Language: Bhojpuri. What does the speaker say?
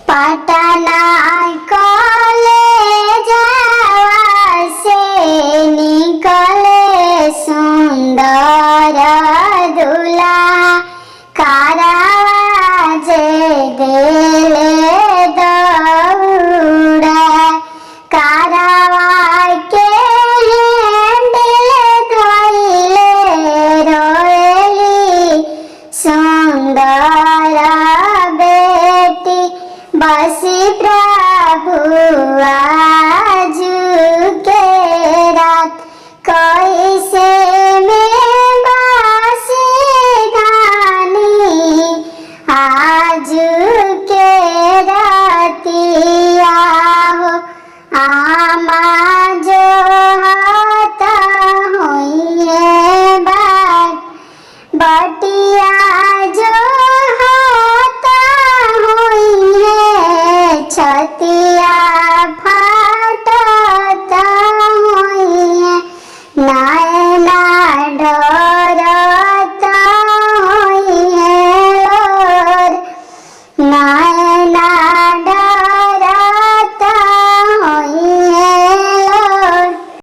पटना कॉलेजवा से निकले सुंदर दूल्हा कारवा जे देले दौड़ा कारवा के हैंडल धइले रोएली सुंदर बेटी बसी प्रभु आजू के रात कैसे में बसी धानी आजू के रातिया हो आमा जो हाथा होइए बाट बटिया जो हाथा होइए छती